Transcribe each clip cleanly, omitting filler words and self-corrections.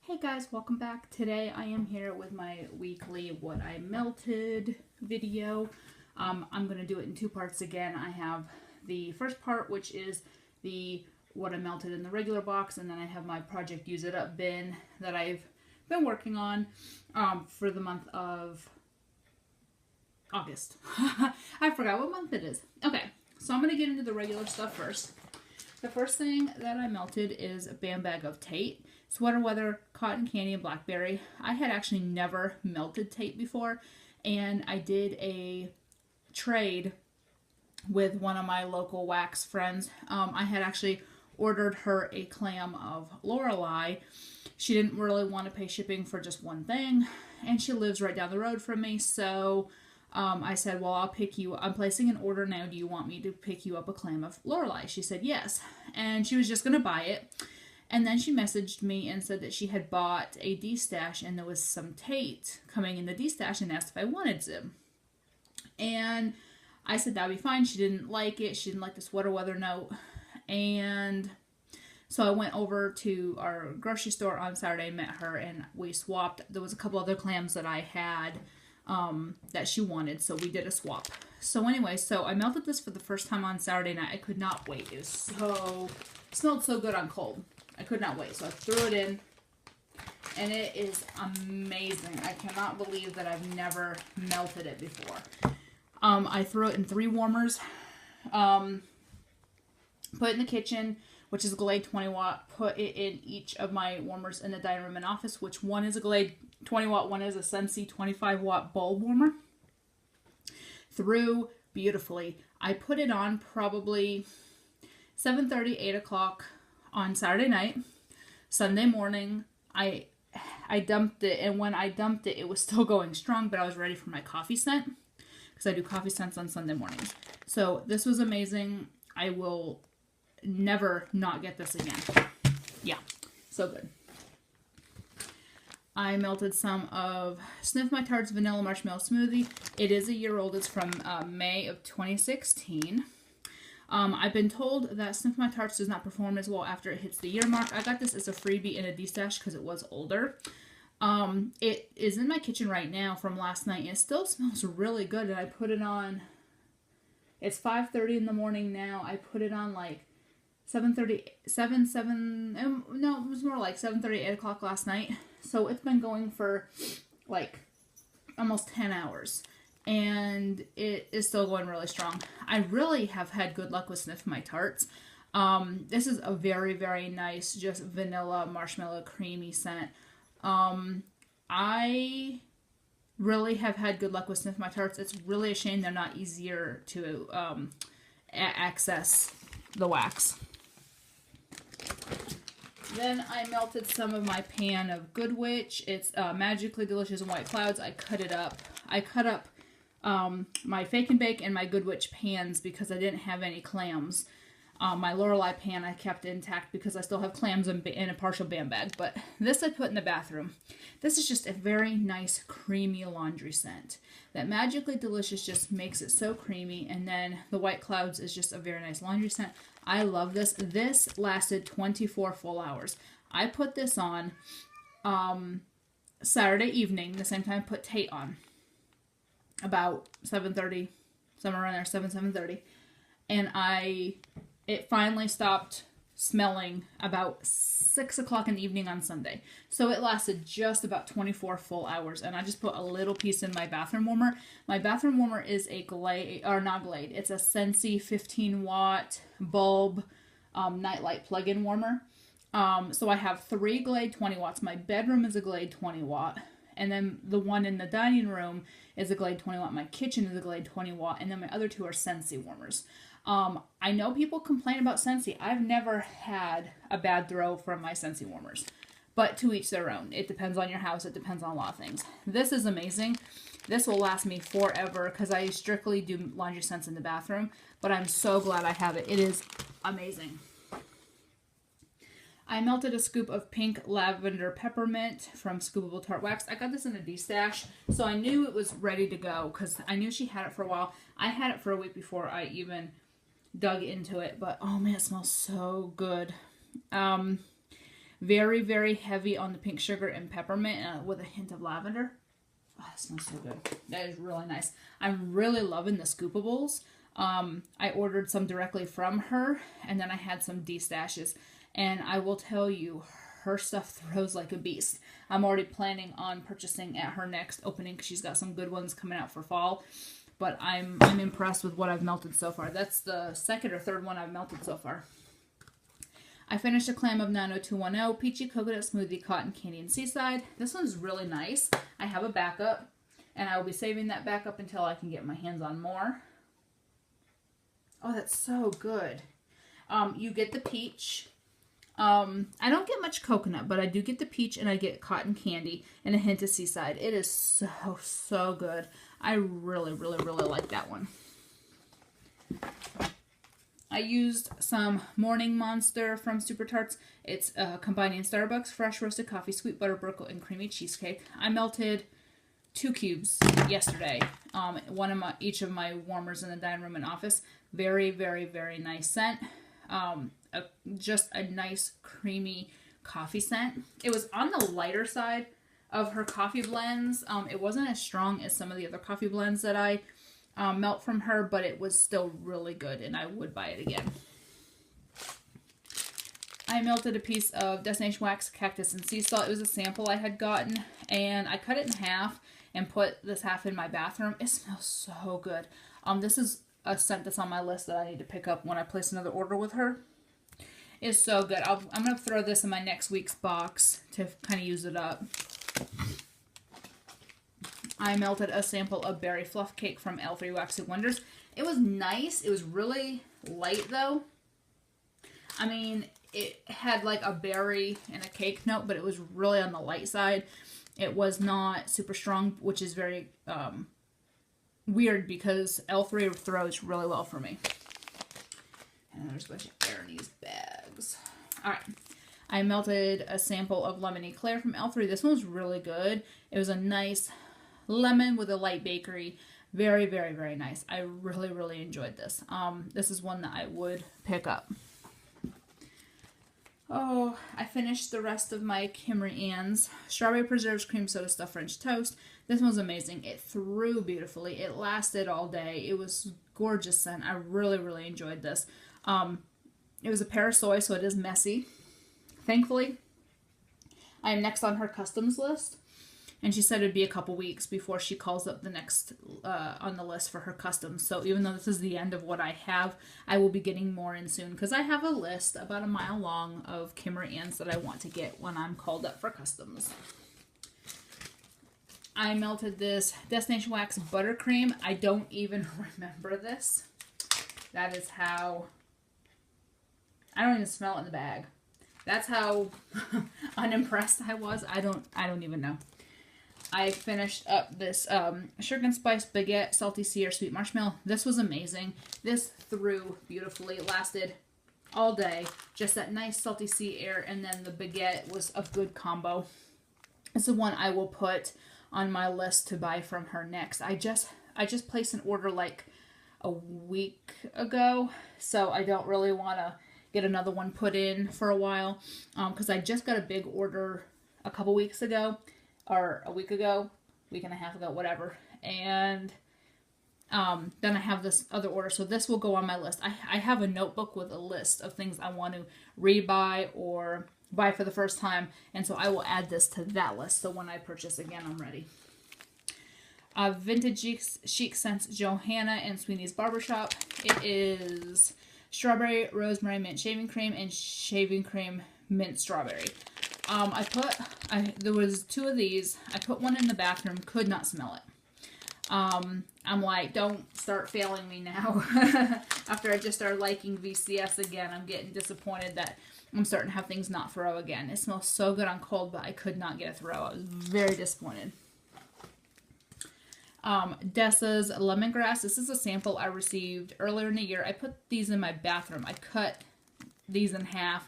Hey guys, welcome back. Today I am here with my weekly what I melted video. I'm going to do it in two parts again. I have the first part, which is the what I melted in the regular box, and then I have my project use it up bin that I've been working on for the month of August. I forgot what month it is. Okay, so I'm going to get into the regular stuff first. The first thing that I melted is a bam bag of Tate. Sweater Weather, Cotton Candy, and Blackberry. I had actually never melted Tate before, and I did a trade with one of my local wax friends. I had actually ordered her a clam of Lorelei. She didn't really want to pay shipping for just one thing, and she lives right down the road from me, so I said, well, I'm placing an order now. Do you want me to pick you up a clam of Lorelei? She said yes, and she was just going to buy it. And then she messaged me and said that she had bought a D-stash and there was some Tate coming in the D-stash and asked if I wanted some. And I said that would be fine. She didn't like it. She didn't like the Sweater Weather note. And so I went over to our grocery store on Saturday, met her, and we swapped. There was a couple other clams that I had that she wanted, so we did a swap. So anyway, so I melted this for the first time on Saturday night. I could not wait. It smelled so good on cold. I could not wait, so I threw it in, and it is amazing. I cannot believe that I've never melted it before. I threw it in 3 warmers, put it in the kitchen, which is a Glade 20 watt, put it in each of my warmers in the dining room and office, which one is a Glade 20 watt, one is a Scentsy 25 watt bulb warmer. Threw beautifully. I put it on probably 7:30, 8 o'clock on Saturday night. Sunday morning, I dumped it, and when I dumped it, it was still going strong, but I was ready for my coffee scent, because I do coffee scents on Sunday mornings. So this was amazing. I will never not get this again. Yeah, so good. I melted some of Sniff My Tarts Vanilla Marshmallow Smoothie. It is a year old. It's from May of 2016. I've been told that Sniff My Tarts does not perform as well after it hits the year mark. I got this as a freebie in a D-stash because it was older. It is in my kitchen right now from last night, and it still smells really good, and I put it on, it's 5:30 in the morning now. I put it on like 7:30, no, it was more like 7:30, 8 o'clock last night. So it's been going for like almost 10 hours. And it is still going really strong. I really have had good luck with Sniff My Tarts. This is a very, very nice, just vanilla, marshmallow, creamy scent. I really have had good luck with Sniff My Tarts. It's really a shame they're not easier to access the wax. Then I melted some of my pan of Good Witch. It's Magically Delicious White Clouds. I cut it up. I cut up my Fake and Bake and my Good Witch pans because I didn't have any clams. My Lorelei pan I kept intact because I still have clams in a partial bam bag. But this I put in the bathroom. This is just a very nice creamy laundry scent. That Magically Delicious just makes it so creamy, and then the White Clouds is just a very nice laundry scent. I love this. This lasted 24 full hours. I put this on Saturday evening, the same time I put Tate on. About 7:30, somewhere around there, 7:30, and it finally stopped smelling about 6 o'clock in the evening on Sunday. So it lasted just about 24 full hours, and I just put a little piece in my bathroom warmer. My bathroom warmer is a Glade, or not Glade, it's a Scentsy 15 watt bulb nightlight plug-in warmer. So I have 3 Glade 20 watts. My bedroom is a Glade 20 watt. And then the one in the dining room is a Glade 20 watt. My kitchen is a Glade 20 watt. And then my other 2 are Scentsy warmers. I know people complain about Scentsy. I've never had a bad throw from my Scentsy warmers. But to each their own. It depends on your house. It depends on a lot of things. This is amazing. This will last me forever because I strictly do laundry scents in the bathroom. But I'm so glad I have it. It is amazing. I melted a scoop of Pink Lavender Peppermint from Scoopable Tart Wax. I got this in a D-stash, so I knew it was ready to go because I knew she had it for a while. I had it for a week before I even dug into it, but oh man, it smells so good. Very, very heavy on the pink sugar and peppermint with a hint of lavender. Oh, that smells so good. That is really nice. I'm really loving the scoopables. I ordered some directly from her, and then I had some D-stashes. And I will tell you, her stuff throws like a beast. I'm already planning on purchasing at her next opening because she's got some good ones coming out for fall. But I'm impressed with what I've melted so far. That's the second or third one I've melted so far. I finished a clam of 90210, Peachy Coconut Smoothie, Cotton Candy, and Seaside. This one's really nice. I have a backup, and I will be saving that backup until I can get my hands on more. Oh, that's so good. You get the peach. I don't get much coconut, but I do get the peach, and I get cotton candy and a hint of Seaside. It is so, so good. I really, really, really like that one. I used some Morning Monster from Super Tarts. It's combining Starbucks, fresh roasted coffee, sweet butter brooklyn, and creamy cheesecake. I melted 2 cubes yesterday. One of each of my warmers in the dining room and office. Very, very, very nice scent. Just a nice creamy coffee scent. It was on the lighter side of her coffee blends. It wasn't as strong as some of the other coffee blends that I melt from her, but it was still really good, and I would buy it again. I melted a piece of Destination Wax, Cactus, and Sea Salt. It was a sample I had gotten, and I cut it in half and put this half in my bathroom. It smells so good. This is a scent that's on my list that I need to pick up when I place another order with her. It's so good. I'm going to throw this in my next week's box to kind of use it up. I melted a sample of Berry Fluff Cake from L3 Waxy Wonders. It was nice. It was really light, though. I mean, it had like a berry and a cake note, but it was really on the light side. It was not super strong, which is very weird because L3 throws really well for me. And there's a bunch of air in these bags. Alright. I melted a sample of Lemon Eclair from L3. This one was really good. It was a nice lemon with a light bakery. Very, very, very nice. I really, really enjoyed this. This is one that I would pick up. Oh, I finished the rest of my Kimry Ann's Strawberry Preserves Cream Soda Stuffed French Toast. This one was amazing. It threw beautifully. It lasted all day. It was gorgeous scent. I really, really enjoyed this. It was a pear soy, so it is messy. Thankfully, I am next on her customs list. And she said it'd be a couple weeks before she calls up the next on the list for her customs. So even though this is the end of what I have, I will be getting more in soon. Because I have a list about a mile long of Kimry Ann's that I want to get when I'm called up for customs. I melted this Destination Wax Buttercream. I don't even remember this. That is how... I don't even smell it in the bag. That's how unimpressed I was. I don't even know. I finished up this Sugar and Spice Baguette Salty Sea or Sweet Marshmallow. This was amazing. This threw beautifully. It lasted all day. Just that nice salty sea air, and then the baguette was a good combo. It's the one I will put on my list to buy from her next. I just placed an order like a week ago, so I don't really want to get another one put in for a while, because I just got a big order a couple weeks ago, or a week ago, week and a half ago, whatever, and then I have this other order, so this will go on my list. I have a notebook with a list of things I want to rebuy or buy for the first time, and so I will add this to that list, so when I purchase again, I'm ready. Vintage Chic Scents Johanna and Sweeney's Barbershop. It is strawberry, rosemary, mint shaving cream, and shaving cream mint strawberry. There was 2 of these. I put one in the bathroom, could not smell it. I'm like, don't start failing me now. After I just started liking VCS again, I'm getting disappointed that I'm starting to have things not throw again. It smells so good on cold, but I could not get a throw. I was very disappointed. Dessa's Lemongrass. This is a sample I received earlier in the year. I put these in my bathroom. I cut these in half.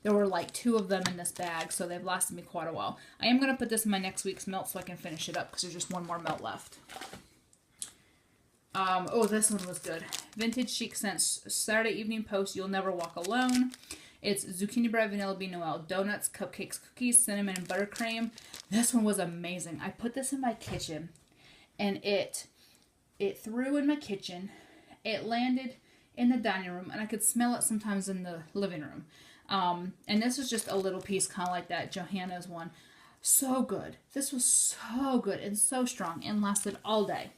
There were like 2 of them in this bag, so they've lasted me quite a while. I am going to put this in my next week's melt so I can finish it up because there's just one more melt left. Oh, this one was good. Vintage Chic Scents Saturday Evening Post You'll Never Walk Alone. It's zucchini bread, vanilla bean noel, donuts, cupcakes, cookies, cinnamon, and buttercream. This one was amazing. I put this in my kitchen, and it threw in my kitchen. It landed in the dining room, and I could smell it sometimes in the living room. And this was just a little piece, kind of like that Johanna's one. So good. This was so good and so strong and lasted all day.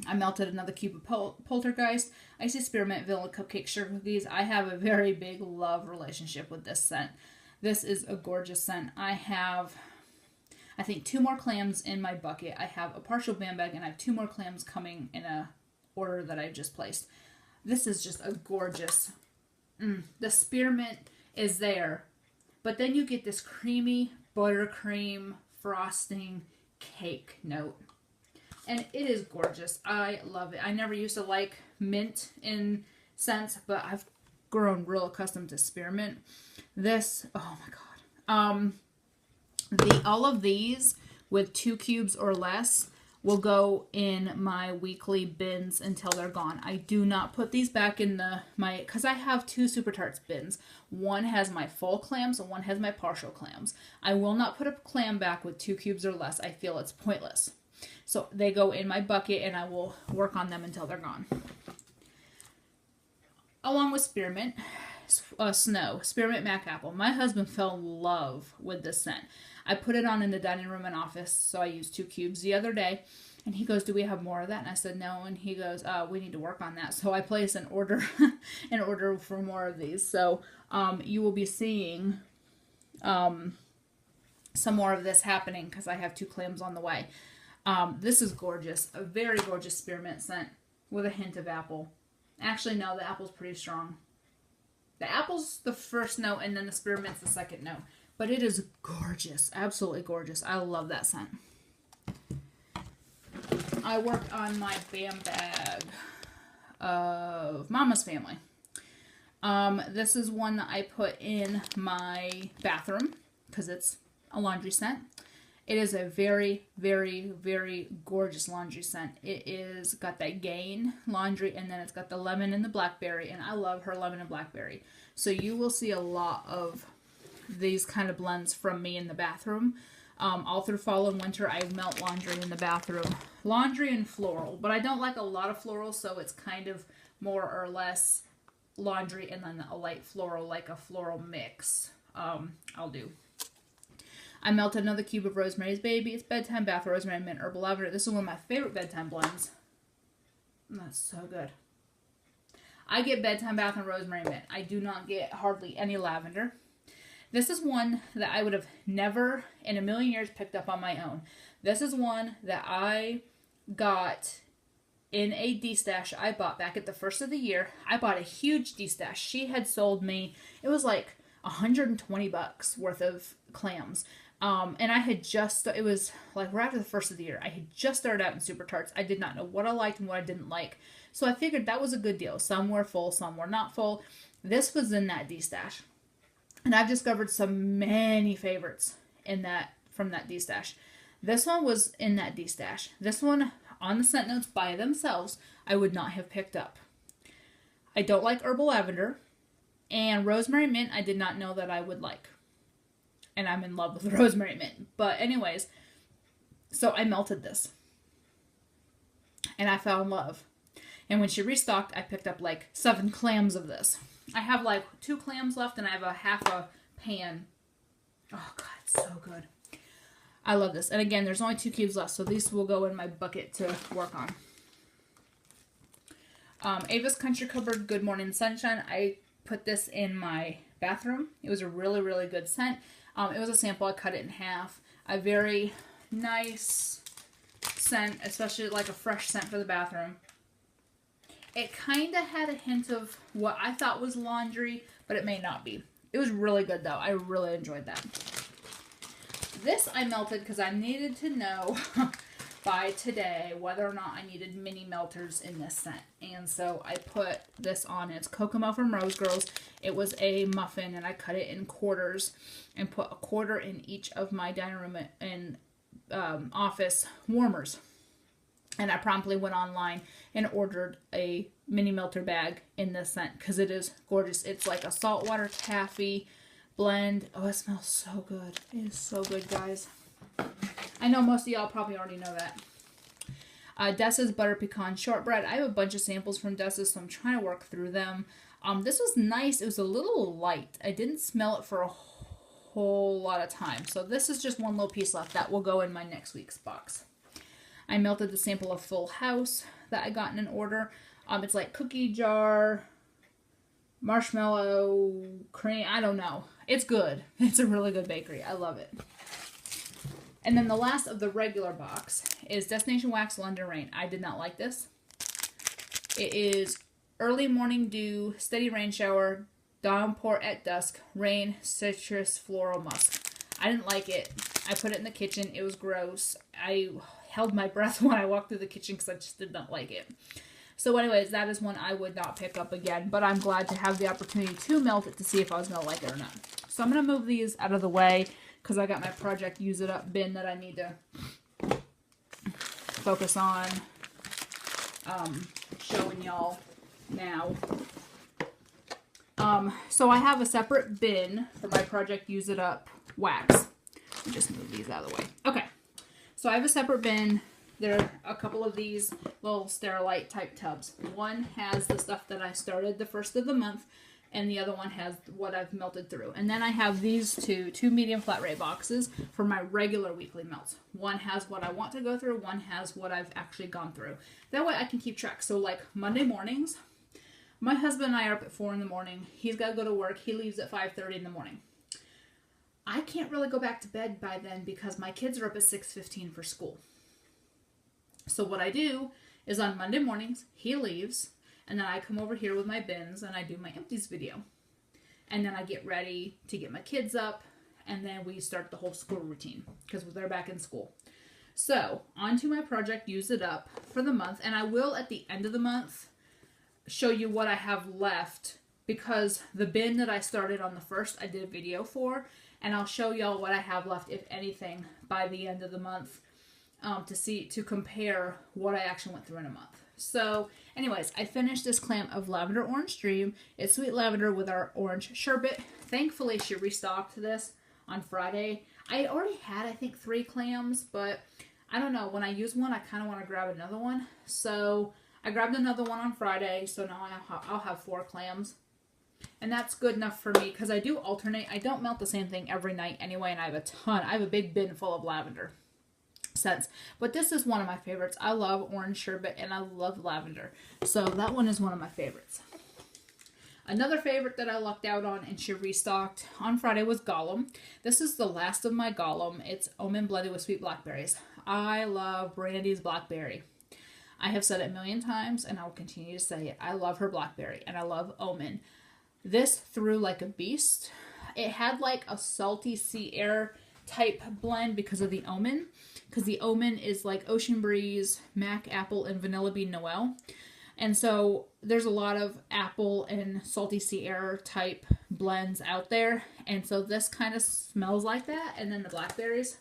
I melted another cube of Poltergeist, icy spearmint, vanilla cupcake, sugar cookies. I have a very big love relationship with this scent. This is a gorgeous scent. I have, I think, 2 more clams in my bucket. I have a partial band bag, and I have 2 more clams coming in a order that I just placed. This is just a gorgeous. The spearmint is there, but then you get this creamy buttercream frosting cake note. And it is gorgeous. I love it. I never used to like mint in scents, but I've grown real accustomed to spearmint. This, oh my God. All of these with 2 cubes or less will go in my weekly bins until they're gone. I do not put these back in because I have 2 Super Tarts bins. One has my full clams and one has my partial clams. I will not put a clam back with 2 cubes or less. I feel it's pointless. So they go in my bucket, and I will work on them until they're gone. Along with spearmint, snow, spearmint mac apple. My husband fell in love with this scent. I put it on in the dining room and office, so I used 2 cubes the other day. And he goes, "Do we have more of that?" And I said, "No." And he goes, "We need to work on that." So I placed an order, for more of these. So you will be seeing some more of this happening because I have 2 clams on the way. This is gorgeous. A very gorgeous spearmint scent with a hint of apple. Actually, no, the apple's pretty strong. The apple's the first note, and then the spearmint's the second note. But it is gorgeous. Absolutely gorgeous. I love that scent. I worked on my bam bag of Mama's Family. This is one that I put in my bathroom because it's a laundry scent. It is a very, very, very gorgeous laundry scent. It is got that Gain laundry, and then it's got the lemon and the blackberry, and I love her lemon and blackberry. So you will see a lot of these kind of blends from me in the bathroom. All through fall and winter, I melt laundry in the bathroom. Laundry and floral, but I don't like a lot of floral, so it's kind of more or less laundry and then a light floral, like a floral mix. I'll do. I melted another cube of Rosemary's Baby. It's bedtime bath rosemary mint herbal lavender. This is one of my favorite bedtime blends. And that's so good. I get bedtime bath and rosemary mint. I do not get hardly any lavender. This is one that I would have never in a million years picked up on my own. This is one that I got in a D-stash I bought back at the first of the year. I bought a huge D-stash. She had sold me, it was like $120 worth of clams. And I had just, it was like right after the first of the year, I had just started out in Super Tarts. I did not know what I liked and what I didn't like. So I figured that was a good deal. Some were full, some were not full. This was in that D-stash. And I've discovered many favorites from that D-stash. This one was in that D-stash. This one, on the scent notes by themselves, I would not have picked up. I don't like herbal lavender. And rosemary mint, I did not know that I would like. And I'm in love with rosemary mint. But anyways, so I melted this. And I fell in love. And when she restocked, I picked up like 7 clams of this. I have like 2 clams left, and I have a half a pan. Oh God, it's so good. I love this. And again, there's only 2 cubes left, so these will go in my bucket to work on. Ava's Country Cupboard Good Morning Sunshine. I put this in my bathroom. It was a really, really good scent. It was a sample. I cut it in half. A very nice scent, especially like a fresh scent for the bathroom. It kind of had a hint of what I thought was laundry, but it may not be. It was really good, though. I really enjoyed that. This I melted because I needed to know by today whether or not I needed mini melters in this scent. And so I put this on. It's Kokomo from Rose Girls. It was a muffin, and I cut it in quarters and put a quarter in each of my dining room and office warmers. And I promptly went online and ordered a mini melter bag in this scent because it is gorgeous. It's like a saltwater taffy blend. Oh, it smells so good. It is so good, guys. I know most of y'all probably already know that. Dessa's Butter Pecan Shortbread. I have a bunch of samples from Dessa's, so I'm trying to work through them. This was nice. It was a little light. I didn't smell it for a whole lot of time. So this is just one little piece left. That will go in my next week's box. I melted the sample of Full House that I got in an order. It's like cookie jar, marshmallow, cream. I don't know. It's good. It's a really good bakery. I love it. And then the last of the regular box is Destination Wax London Rain. I did not like this. It is Early Morning Dew, Steady Rain Shower, Downpour at Dusk, Rain, Citrus, Floral Musk. I didn't like it. I put it in the kitchen. It was gross. I held my breath when I walked through the kitchen because I just did not like it. So anyways, that is one I would not pick up again, but I'm glad to have the opportunity to melt it to see if I was going to like it or not. So I'm going to move these out of the way because I got my Project Use It Up bin that I need to focus on showing y'all now. So I have a separate bin for my Project Use It Up wax. Let me just move these out of the way. Okay, so I have a separate bin. There are a couple of these little Sterilite type tubs. One has the stuff that I started the first of the month, and the other one has what I've melted through. And then I have these two medium flat rate boxes for my regular weekly melts. One has what I want to go through, one has what I've actually gone through. That way I can keep track. So like Monday mornings, my husband and I are up at 4 in the morning. He's got to go to work. He leaves at 5:30 in the morning. I can't really go back to bed by then because my kids are up at 6:15 for school. So what I do is on Monday mornings, he leaves, and then I come over here with my bins and I do my empties video. And then I get ready to get my kids up, and then we start the whole school routine because they're back in school. So on to my Project Use It Up for the month, and I will at the end of the month show you what I have left because the bin that I started on the 1st I did a video for, and I'll show y'all what I have left, if anything, by the end of the month. To compare what I actually went through in a month. So anyways, I finished this clam of Lavender Orange Dream. It's sweet lavender with our orange sherbet. Thankfully, she restocked this on Friday. I already had, I think, 3 clams, but I don't know. When I use one, I kind of want to grab another one. So I grabbed another one on Friday, so now I'll have 4 clams. And that's good enough for me because I do alternate. I don't melt the same thing every night anyway, and I have a ton. I have a big bin full of lavender scents, but this is one of my favorites. I love orange sherbet and I love lavender, so that one is one of my favorites. Another favorite that I lucked out on and she restocked on Friday was Gollum. This is the last of my Gollum. It's almond blended with sweet blackberries. I love Brandy's blackberry. I have said it a million times and I will continue to say it. I love her blackberry and I love almond. This threw like a beast. It had like a salty sea air type blend because of the almond. Because the almond is like Ocean Breeze, Mac Apple, and Vanilla Bean Noel. And so there's a lot of apple and salty sea air type blends out there. And so this kind of smells like that. And then the blackberries.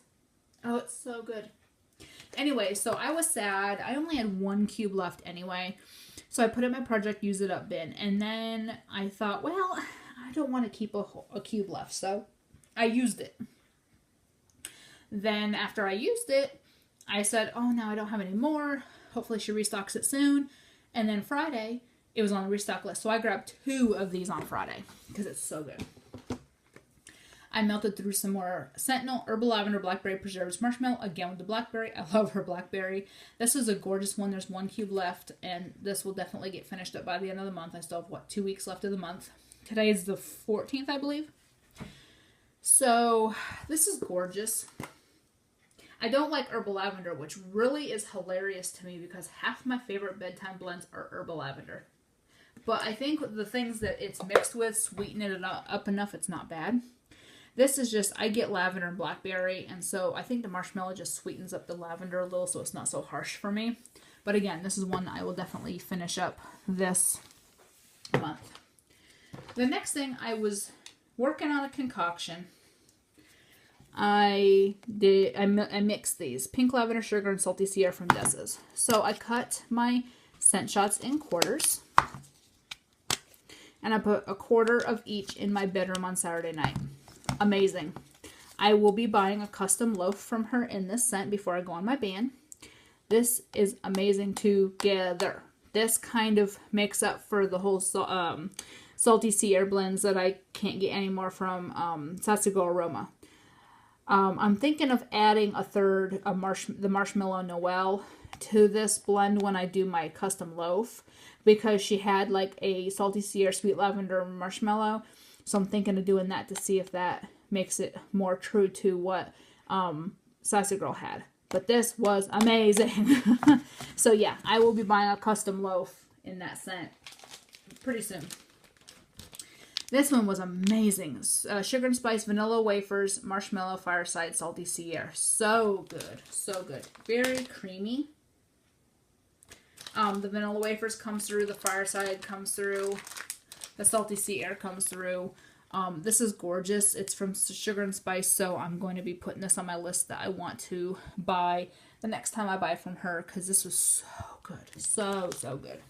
Oh, it's so good. Anyway, so I was sad. I only had 1 cube left anyway. So I put it in my Project Use It Up bin. And then I thought, well, I don't want to keep a cube left. So I used it. Then after I used it, I said, oh, no, I don't have any more. Hopefully she restocks it soon. And then Friday, it was on the restock list. So I grabbed 2 of these on Friday because it's so good. I melted through some more Sentinel, Herbal Lavender, Blackberry Preserves, Marshmallow, again with the blackberry. I love her blackberry. This is a gorgeous one. There's 1 cube left, and this will definitely get finished up by the end of the month. I still have, what, 2 weeks left of the month. Today is the 14th, I believe. So this is gorgeous. I don't like Herbal Lavender, which really is hilarious to me because half my favorite bedtime blends are Herbal Lavender. But I think the things that it's mixed with sweeten it up enough it's not bad. This is just, I get lavender and blackberry, and so I think the marshmallow just sweetens up the lavender a little so it's not so harsh for me. But again, this is one that I will definitely finish up this month. The next thing, I was working on a concoction. I mixed these pink lavender sugar and salty sea air from Dessa's. So I cut my scent shots in quarters. and I put a quarter of each in my bedroom on Saturday night. Amazing. I will be buying a custom loaf from her in this scent before I go on my ban. This is amazing together. This kind of makes up for the whole salty sea air blends that I can't get anymore from Sassy Girl Aroma. I'm thinking of adding a third, the Marshmallow Noel, to this blend when I do my custom loaf, because she had like a salty sea air sweet lavender marshmallow. So I'm thinking of doing that to see if that makes it more true to what Sassy Girl had. But this was amazing. So yeah, I will be buying a custom loaf in that scent pretty soon. This one was amazing. Sugar and spice vanilla wafers, marshmallow fireside salty sea air. So good. So good. Very creamy. The vanilla wafers comes through. The fireside comes through. The salty sea air comes through. This is gorgeous. It's from Sugar and Spice, so I'm going to be putting this on my list that I want to buy the next time I buy from her, because this was so good. So, so good.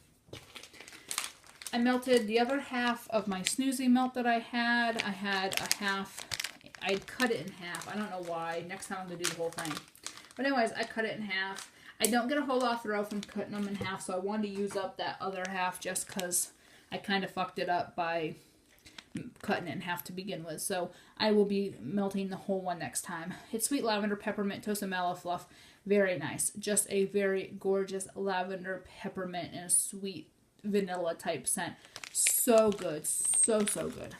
I melted the other half of my Snoozy melt that I had. I had a half. I cut it in half. I don't know why. Next time I'm going to do the whole thing. But anyways, I cut it in half. I don't get a whole lot of throw from cutting them in half, so I wanted to use up that other half just because I kind of fucked it up by cutting it in half to begin with. So I will be melting the whole one next time. It's sweet lavender, peppermint, toasted mallow fluff. Very nice. Just a very gorgeous lavender, peppermint, and a sweet vanilla type scent. So good. So, so good.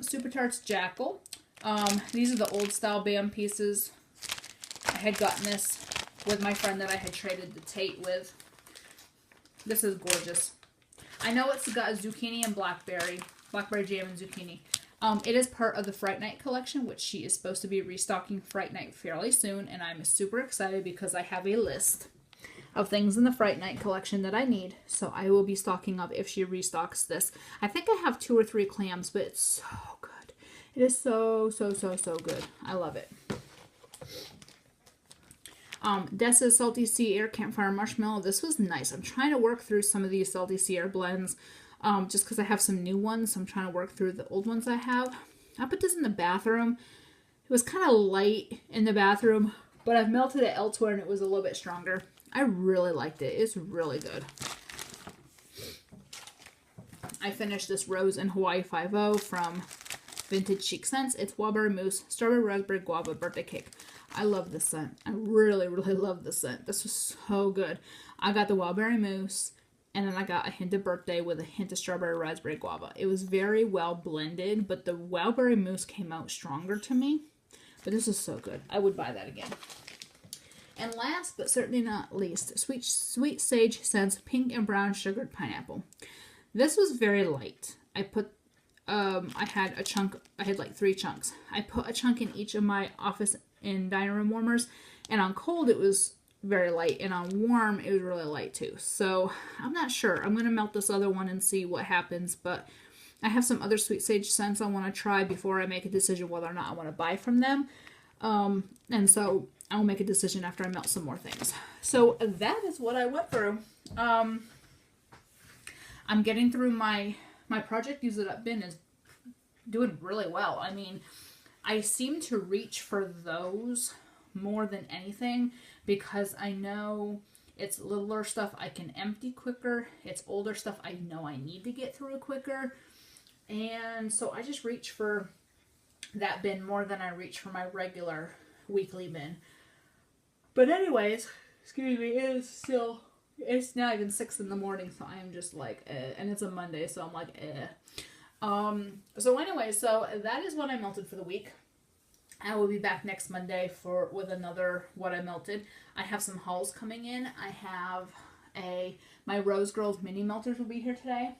Super Tarts Jackal. These are the old style BAM pieces. I had gotten this with my friend that I had traded the Tate with. This is gorgeous. I know it's got zucchini and blackberry jam and zucchini. It is part of the Fright Night collection, which she is supposed to be restocking Fright Night fairly soon, and I'm super excited because I have a list of things in the Fright Night collection that I need, so I will be stocking up if she restocks this. I think I have 2 or 3 clams, but it's so good. It is so, so, so, so good. I love it. Dessa's Salty Sea Air Campfire Marshmallow. This was nice. I'm trying to work through some of these Salty Sea Air blends just because I have some new ones. So I'm trying to work through the old ones I have. I put this in the bathroom. It was kind of light in the bathroom, but I've melted it elsewhere and it was a little bit stronger. I really liked it. It's really good. I finished this Rose in Hawaii 5-0 from Vintage Chic Scents. It's Wildberry Mousse, Strawberry Raspberry Guava Birthday Cake. I love this scent. I really, really love this scent. This was so good. I got the Wildberry Mousse, and then I got a hint of birthday with a hint of Strawberry Raspberry Guava. It was very well blended, but the Wildberry Mousse came out stronger to me. But this is so good. I would buy that again. And last, but certainly not least, Sweet Sage Scents Pink and Brown Sugared Pineapple. This was very light. I had like 3 chunks. I put a chunk in each of my office and dining room warmers, and on cold it was very light, and on warm it was really light too. So I'm not sure. I'm going to melt this other one and see what happens, but I have some other Sweet Sage scents I want to try before I make a decision whether or not I want to buy from them. And so I'll make a decision after I melt some more things. So that is what I went through. I'm getting through my project Use It Up bin is doing really well. I mean, I seem to reach for those more than anything because I know it's littler stuff I can empty quicker. It's older stuff I know I need to get through quicker. And so I just reach for that bin more than I reach for my regular weekly bin. But anyways, excuse me, it's not even 6 in the morning, so I am just like, and it's a Monday, so I'm like, So anyway, so that is what I melted for the week. I will be back next Monday with another what I melted. I have some hauls coming in. I have my Rose Girls mini melters will be here today.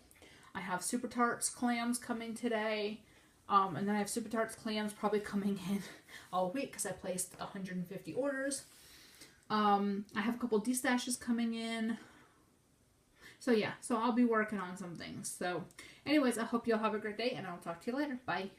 I have Super Tarts clams coming today. And then I have Super Tarts clams probably coming in all week because I placed 150 orders. I have a couple D-stashes coming in. So yeah, so I'll be working on some things. So anyways, I hope you'll have a great day and I'll talk to you later. Bye.